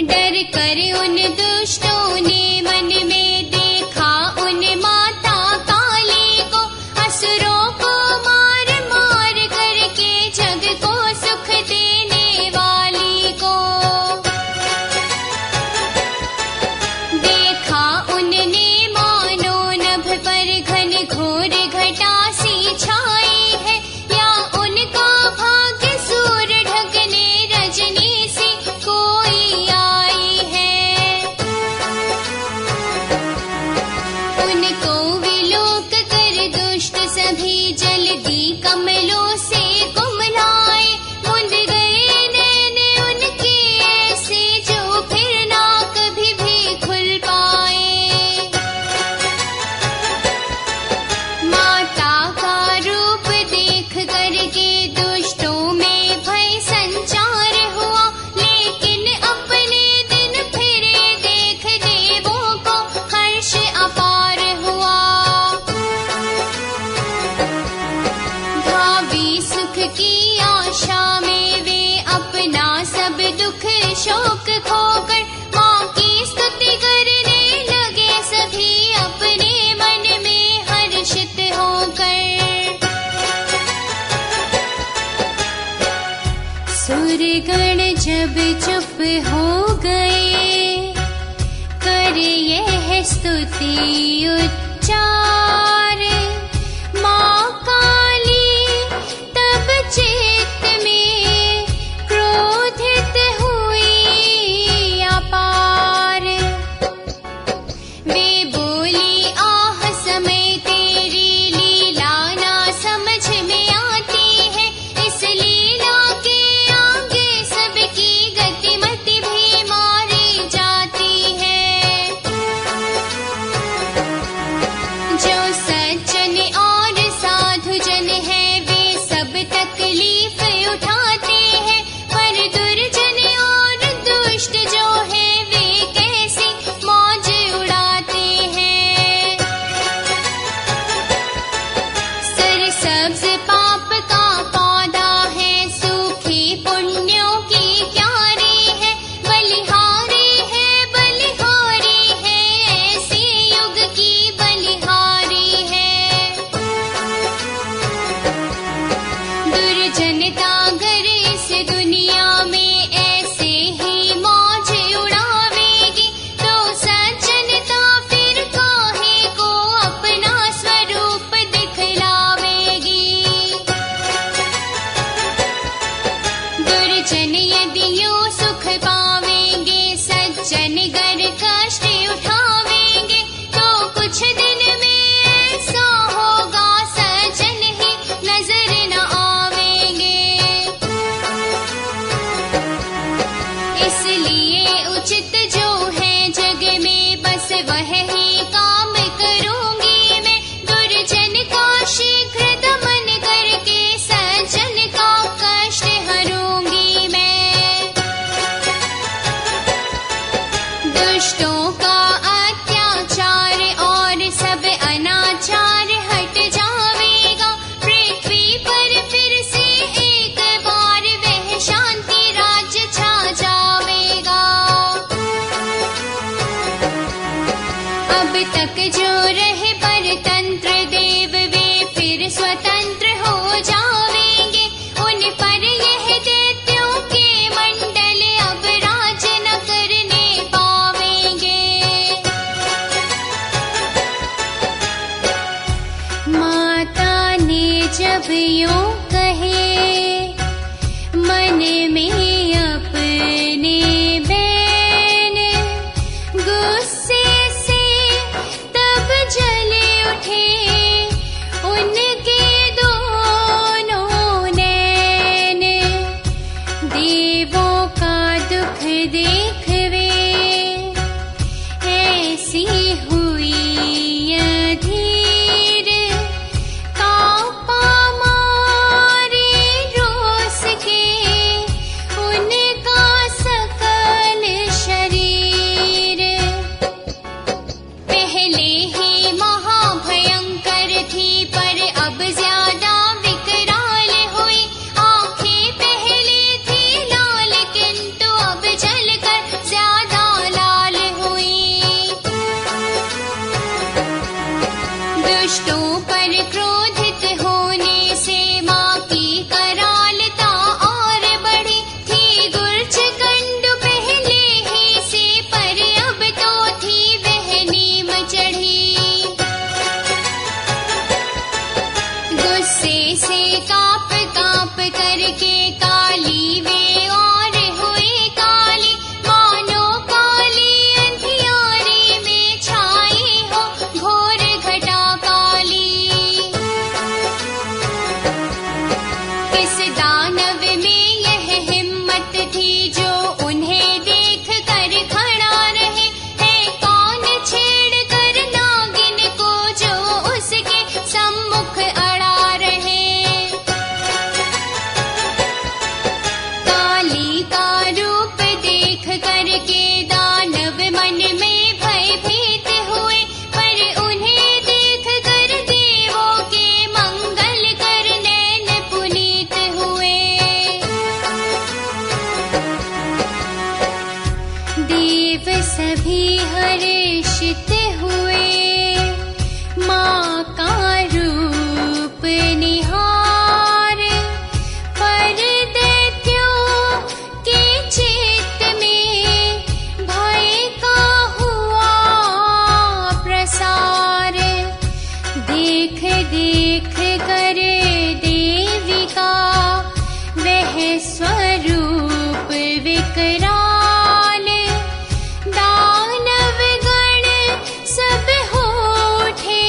डर कर उन दुष्टों ने मन में देखा उन माता काली को, असुरों को मार मार करके जग को सुख देने वाली को। देखा उनने मानो नभ पर घन घोर घटा सी छाई है, या उनका भाग्य सूर ढकने रजनी सी कोई आई है। उनको विलोक कर दुष्ट सभी जल्दी कमलों से कुमलाए, मुंद गए नैन उनके ऐसे जो फिर ना कभी भी खुल पाए। माता का रूप देख करके दुष्टों में भय संचार हुआ, लेकिन अपने दिन फिरे देख देवों को हर्ष अपार हुआ। भावी सुख की आशा में वे अपना सब दुख शोक खोकर माँ की स्तुति करने लगे सभी अपने मन में हर्षित होकर। सूरगण जब चुप हो गए, कर यह स्तुति उच्चार, माँ काली तब चित्त में क्रोधित हुई अपार। वे बोली आह समय तेरी लीला ना समझ में आती है, इस लीला के आगे सबकी गतिमति भी मारी जाती है। जो सज्जन और साधु जन है वे सब तकलीफ उठाते हैं, पर दुर्जन और दुष्ट जो है वे कैसी मौज उड़ाते हैं। सरसब्ज पाप का पौधा है, सूखी पुण्यों की क्यारी है, बलिहारी है ऐसे युग की बलिहारी है। दुर्जनता अगर इस दुनिया में ऐसे ही मौज उड़ावेगी, तो सज्जनता फिर काहे को अपना स्वरूप दिखलावेगी। दुर्जन यदि यूं सुख पावेंगे, सज्जन गर कष्ट उठावेंगे, तो कुछ दिन में ऐसा होगा सज्जन ही नजर न आवेंगे। इसलिए उचित जो है जग में बस वह ही काम करूंगी मैं, दुर्जन का शीघ्र दमन करके सज्जन का कष्ट हरूंगी मैं। दुष्टों का अत्याचार और सब अनाचार हट जावेगा, पृथ्वी पर फिर से एक बार वह शांति राज्य छा जावेगा। अब तक जो रहे परतंत्र देव वे फिर स्वतंत्र हो जावेंगे, उन पर यह दैत्यों के मंडल अब राज न करने पावेंगे। माता ने जब यूं कहे, मन में अपने बैन गुस्से से तब जले उठे उनके दोनों नैन। देवों का दुख देख वे ऐसी हुई अधीर, कांपा मारे रोस के उनका सकल शरीर। पहले ही महाभयंकर थी पर अब ज्यादा विकराल हुई, आंखें पहले थी लाल किंतु अब कराल, दानव गण सब हो उठे,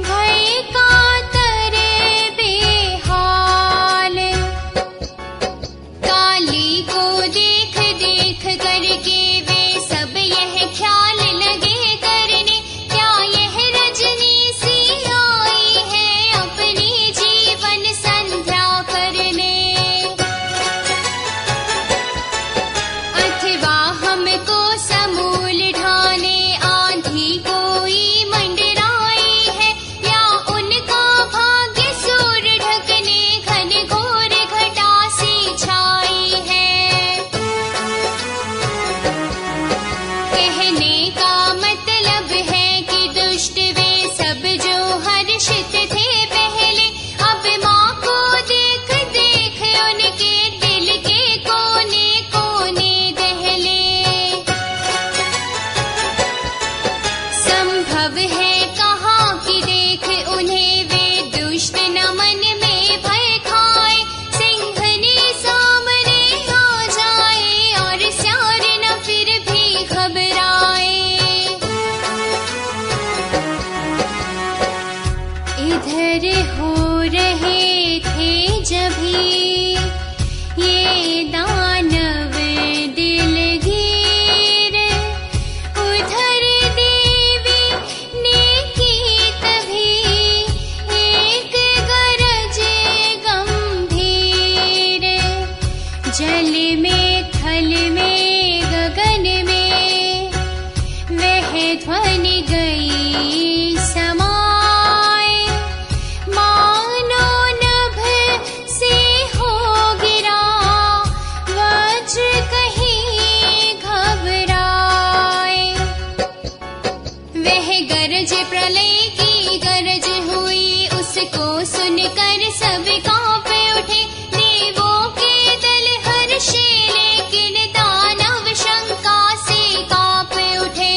भय कातर बेहाल। काली को देख देख करके वे सब यह ख्याल लगे करने, क्या यह रजनी सी आई है अपनी जीवन संध्या करने, अथवा हमको समूल ढाने आंधी कोई मंडराई है, या उनका भाग्य सूर ढकने घन घोर घटा सी छाई है। कहने का मतलब है कि दुष्ट वे सब जो हर्षित थे पहले, अब माँ को देख देख उनके दिल के कोने कोने दहले। संभव है कहाँ कि देख उन्हें वे दुष्ट न मन में भय खाए, सिंघनी सामने आ जाए और स्यार न फिर भी घबराए। इधर हो रहे थे जभी ये दानव दिलगीर, उधर देवी ने की तभी एक गरज गंभीर, जल में थल में गगन में वह ध्वनि गई समाए, मानो नभ से हो गिरा वज्र कहीं घबराए। वह गरज प्रलय की गरज हुई, उसको सुनकर सब कांप उठे, देवों के दल हर्षे लेकिन दानव शंका से कांप उठे।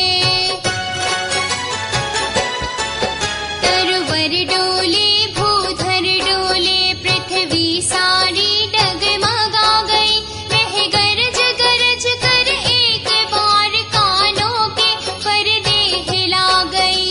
तरवर डोले भूधर डोले, पृथ्वी सारी डगमगा गई, वह गरज गरज कर एक बार कानों के पर्दे हिला गई।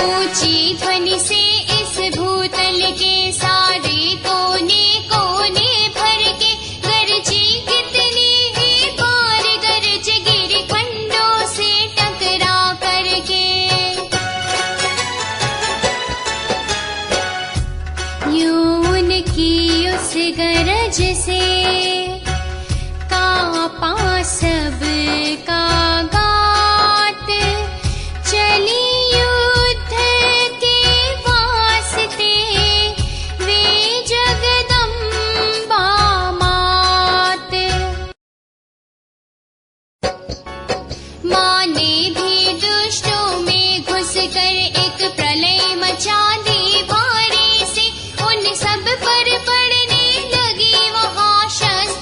ऊंची ध्वनि से इस भूतल के सारे कोने कोने भर के गरजी कितनी ही बार, गरज गिर खंडों से टकरा करके। यूं उनकी उस गरज से कांपा सब का गात, चली युद्ध के वास्ते वे जगदम्बा मात। माँ ने भी दुष्टों में घुसकर एक प्रलय मचा दी भारी से, उन सब पर पड़ने लगी वहाँ शस्त्र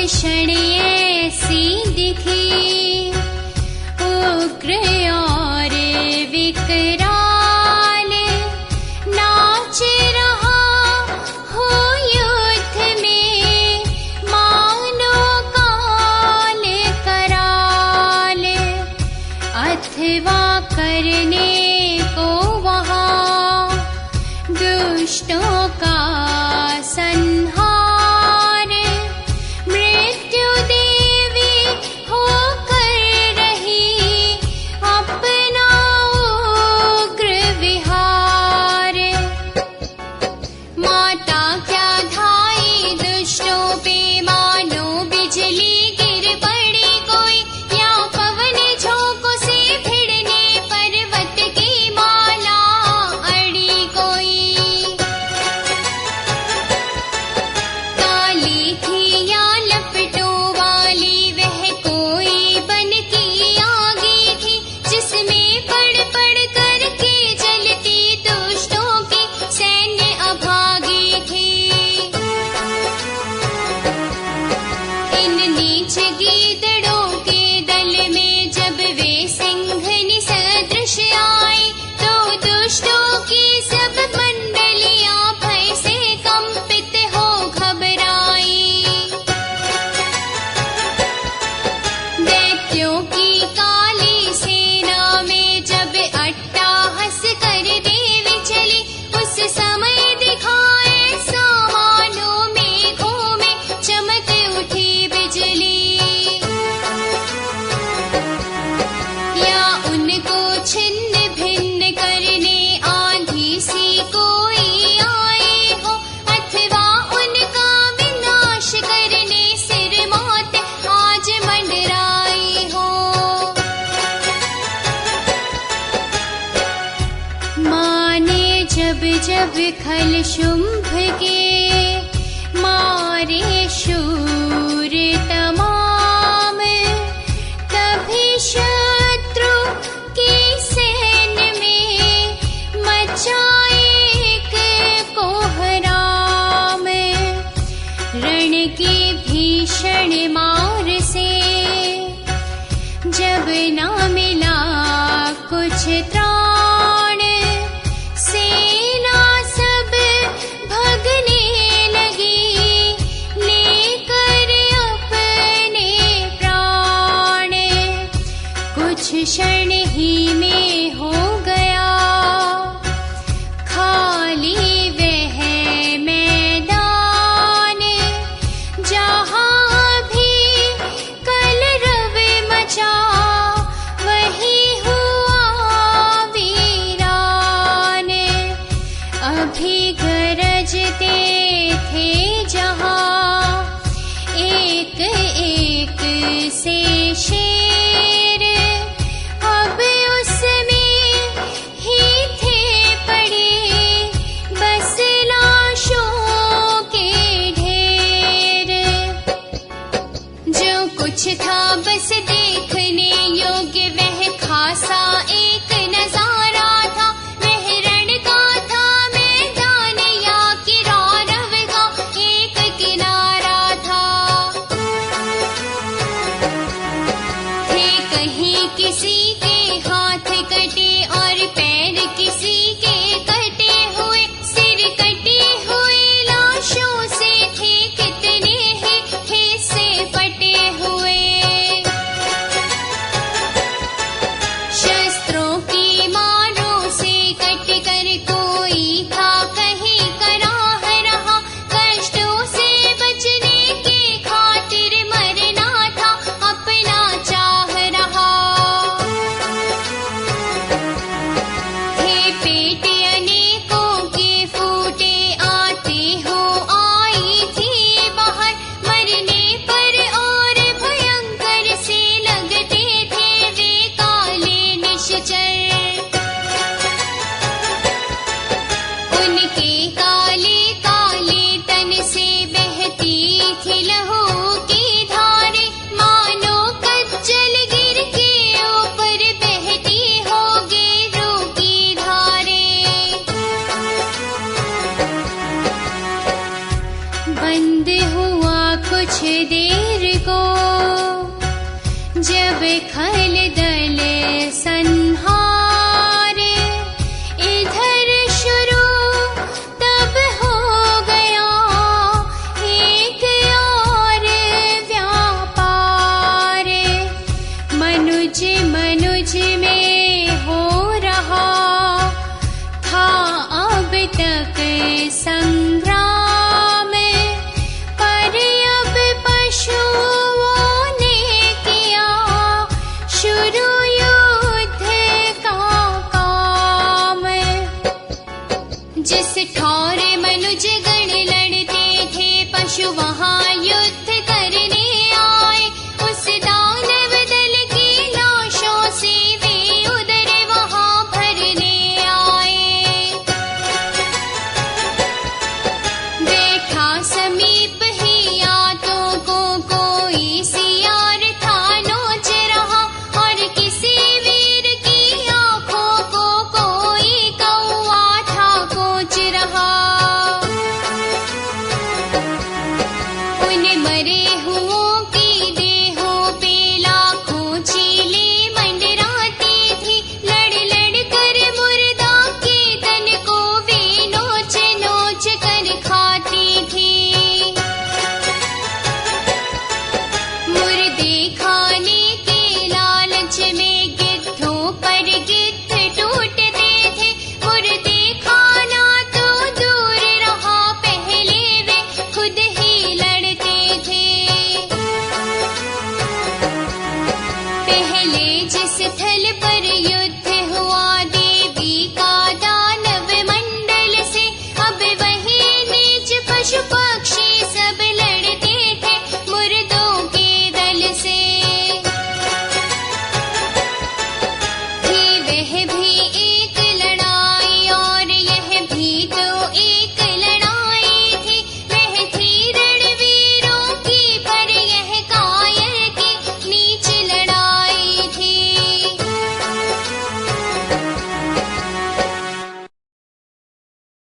क्षण ऐसी दिखी, उग्र और विकराल, नाच रहा हो युद्ध में मानो काल कराल, अथवा करने को वहाँ दुष्टों का संहार, मृत्यु देवी होकर रही अपना उग्र विहार। माता क्या धाई दुष्टों पे, मानो बिजली गिर पड़ी कोई, या पवन झोंकों से भिड़ने पर्वत की माला अड़ी कोई। काली थी या लपटों वाली वह कोई बन की आगी थी, जिसमें पड़ पड़ करके जलती दुष्टों की सैन्य अभागी थी। इन नीच गीदड़ों के दल में जब वे सिंघनी सदृश आए, तो दुष्टों की सब मंडलियां भय से कंपित हो घबराई। दैत्यों की काली सेना में जब अट्टाहस कर देवी चली, उस समय दिखाए सामानों मेघों में चमक उठी बिजली। या उनको छिन्न भिन्न करने आंधी सी कोई आए हो, अथवा उनका विनाश करने सिर मौत आज मंडराई हो। माने जब जब खल शुंभ के मारे शूर तमाम, तभी शत्रु की सैन्य में मचाए एक कोहराम। रण की भीषण मार से जब ना मिला कुछ त्राण, सेना सब भगने लगी लेकर अपने प्राण। कुछ क्षण ही में हो गया खाली वह मैदान, जहाँ भी कलरव मचा वही हुआ वीरान। अभी गरजते थे जहाँ एक एक से शेर, अब उसमें ही थे पड़े बस लाशों के ढेर। जो कुछ था बस देखने योग्य वह खासा एक नजारा था, वह रण का था मैदान या किरारव का एक किनारा था। थे कहीं किसी के हाथ कटे और पैर किसी के कटे हुए, सिर कटे हुए लाशों से थे कितने ही हिस्से फटे हुए। शस्त्रों की मारों से कट कर कोई था कहीं कराह रहा, कष्टों से बचने के खातिर मरना था अपना चाह रहा। थे पेट अनेकों के फूटे आते हो आई थी बाहर, मरने पर और भयंकर से लगते थे वे काले निश्चर। उनके काले काले तन से बहती थी लहू की धारे, मानो कच्चल गिर के ऊपर बहती हो गेरू की धारे। बंद हुआ कुछ कुछ देर को, जब खल दल संहारे, इधर शुरू तब हो गया एक और व्यापार। मनुज मनुज में हो रहा था अब तक संग्राम, पर अब पशुओं ने किया शुरू युद्ध का काम। जिस ठौर मनुज गण लड़ते थे, पशु वहाँ युद्ध